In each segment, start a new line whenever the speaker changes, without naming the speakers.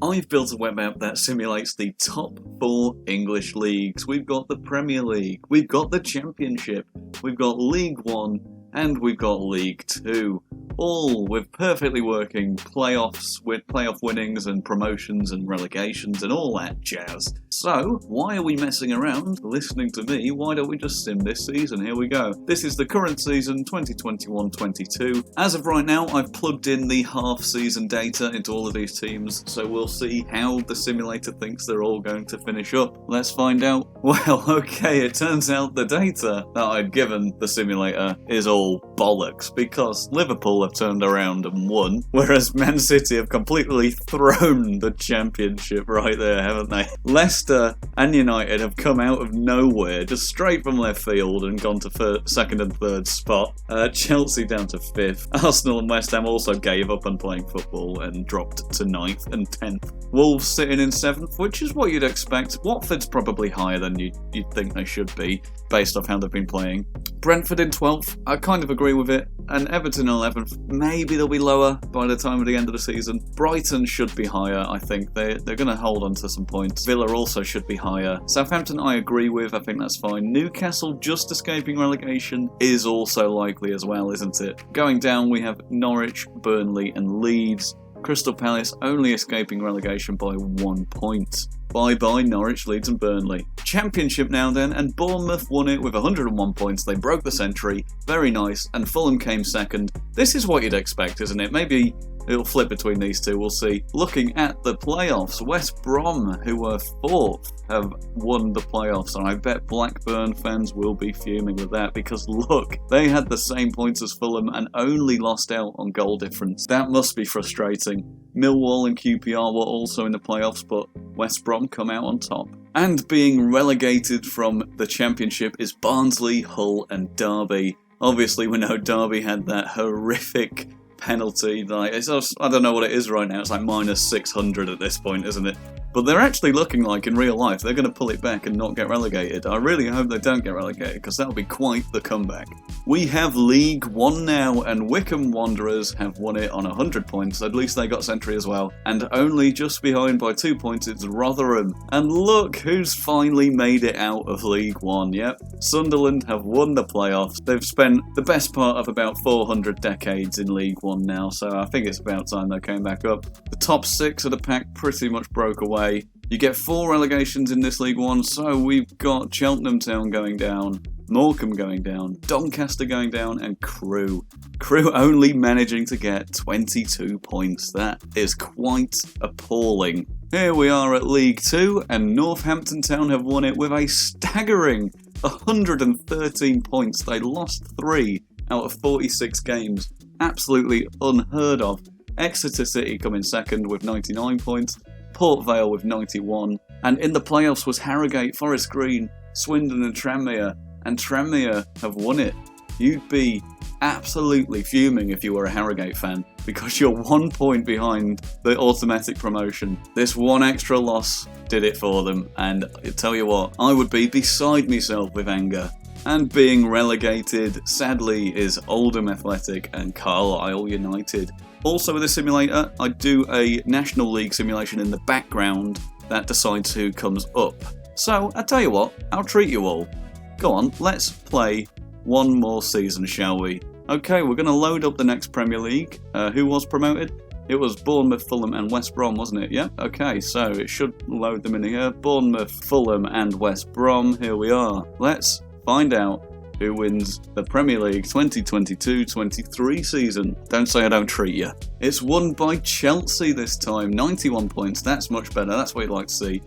I've built a web app that simulates the top 4 English leagues. We've got the Premier League, we've got the Championship, we've got League One, and we've got League Two. All with perfectly working playoffs with playoff winnings and promotions and relegations and all that jazz. So, why are we messing around listening to me? Why don't we just sim this season? Here we go. This is the current season, 2021-22. As of right now, I've plugged in the half-season data into all of these teams, so we'll see how the simulator thinks they're all going to finish up. Let's find out. Well, okay, it turns out the data that I'd given the simulator is all bollocks, because Liverpool have turned around and won, whereas Man City have completely thrown the Championship right there, haven't they? Leicester and United have come out of nowhere, just straight from left field, and gone to second and third spot. Chelsea down to 5th. Arsenal and West Ham also gave up on playing football and dropped to 9th and 10th. Wolves sitting in 7th, which is what you'd expect. Watford's probably higher than you'd think they should be, based off how they've been playing. Brentford in 12th, I kind of agree with it. And Everton 11th, maybe they'll be lower by the time of the end of the season. Brighton should be higher, I think. They're going to hold on to some points. Villa also should be higher. Southampton I agree with, I think that's fine. Newcastle just escaping relegation is also likely as well, isn't it? Going down we have Norwich, Burnley and Leeds. Crystal Palace only escaping relegation by 1 point. Bye-bye Norwich, Leeds and Burnley. Championship now then, and Bournemouth won it with 101 points. They broke the century. Very nice. And Fulham came second. This is what you'd expect, isn't it? Maybe it'll flip between these two, we'll see. Looking at the playoffs, West Brom, who were 4th, have won the playoffs, and I bet Blackburn fans will be fuming with that, because look, they had the same points as Fulham and only lost out on goal difference. That must be frustrating. Millwall and QPR were also in the playoffs, but West Brom come out on top. And being relegated from the Championship is Barnsley, Hull and Derby. Obviously we know Derby had that horrific penalty. I don't know what it is right now. It's like minus 600 at this point, isn't it? But they're actually looking like, in real life, they're going to pull it back and not get relegated. I really hope they don't get relegated, because that'll be quite the comeback. We have League One now, and Wycombe Wanderers have won it on 100 points. At least they got Century as well. And only just behind by 2 points is Rotherham. And look who's finally made it out of League One. Yep, Sunderland have won the playoffs. They've spent the best part of about 400 decades in League One now, so I think it's about time they came back up. The top 6 of the pack pretty much broke away. You get 4 relegations in this League One, so we've got Cheltenham Town going down, Morecambe going down, Doncaster going down, and Crewe. Crewe only managing to get 22 points. That is quite appalling. Here we are at League 2, and Northampton Town have won it with a staggering 113 points. They lost 3 out of 46 games. Absolutely unheard of. Exeter City come in second with 99 points. Port Vale with 91, and in the playoffs was Harrogate, Forest Green, Swindon and Tranmere have won it. You'd be absolutely fuming if you were a Harrogate fan, because you're 1 point behind the automatic promotion. This one extra loss did it for them, and I tell you what, I would be beside myself with anger. And being relegated, sadly, is Oldham Athletic and Carlisle United. Also with this simulator, I do a National League simulation in the background that decides who comes up. So, I tell you what, I'll treat you all. Go on, let's play one more season, shall we? Okay, we're going to load up the next Premier League. Who was promoted? It was Bournemouth, Fulham and West Brom, wasn't it? Yep, okay, so it should load them in here. Bournemouth, Fulham and West Brom, here we are. Let's find out who wins the Premier League 2022-23 season. Don't say I don't treat you. It's won by Chelsea this time, 91 points. That's much better. That's what you'd like to see.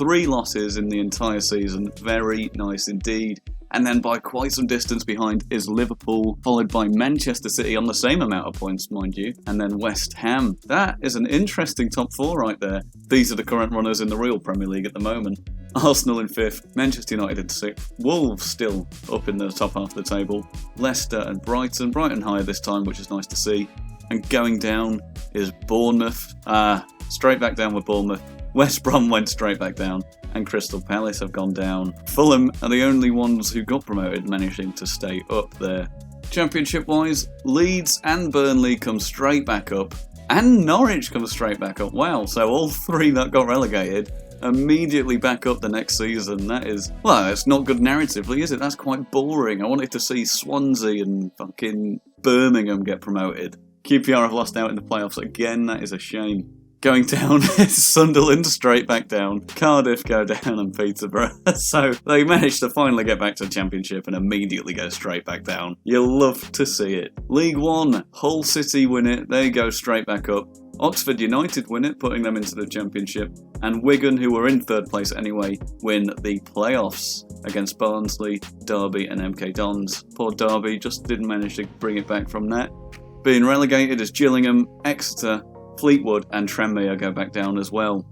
3 losses in the entire season. Very nice indeed. And then by quite some distance behind is Liverpool, followed by Manchester City on the same amount of points, mind you, and then West Ham. That is an interesting top 4 right there. These are the current runners in the real Premier League at the moment. Arsenal in 5th, Manchester United in 6th, Wolves still up in the top half of the table, Leicester and Brighton higher this time, which is nice to see. And going down is Bournemouth. Straight back down with Bournemouth. West Brom went straight back down, and Crystal Palace have gone down. Fulham are the only ones who got promoted, managing to stay up there. Championship-wise, Leeds and Burnley come straight back up. And Norwich come straight back up. Wow, so all 3 that got relegated immediately back up the next season. That is, well, it's not good narratively, is it? That's quite boring. I wanted to see Swansea and fucking Birmingham get promoted. QPR have lost out in the playoffs again. That is a shame. Going down is Sunderland straight back down. Cardiff go down and Peterborough. So they managed to finally get back to the Championship and immediately go straight back down. You'll love to see it. League One, Hull City win it. They go straight back up. Oxford United win it, putting them into the Championship. And Wigan, who were in 3rd place anyway, win the playoffs against Barnsley, Derby and MK Dons. Poor Derby just didn't manage to bring it back from that. Being relegated is Gillingham, Exeter, Fleetwood and Tranmere go back down as well.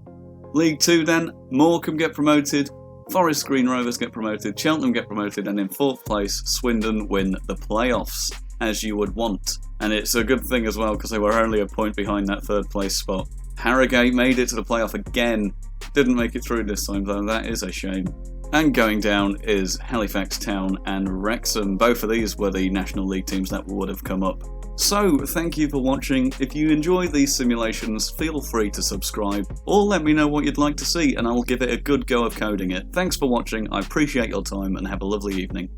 League 2 then, Morecambe get promoted, Forest Green Rovers get promoted, Cheltenham get promoted, and in 4th place, Swindon win the playoffs, as you would want. And it's a good thing as well, because they were only a point behind that 3rd place spot. Harrogate made it to the playoff again, didn't make it through this time though, that is a shame. And going down is Halifax Town and Wrexham. Both of these were the National League teams that would have come up. So, thank you for watching. If you enjoy these simulations, feel free to subscribe, or let me know what you'd like to see and I'll give it a good go of coding it. Thanks for watching, I appreciate your time and have a lovely evening.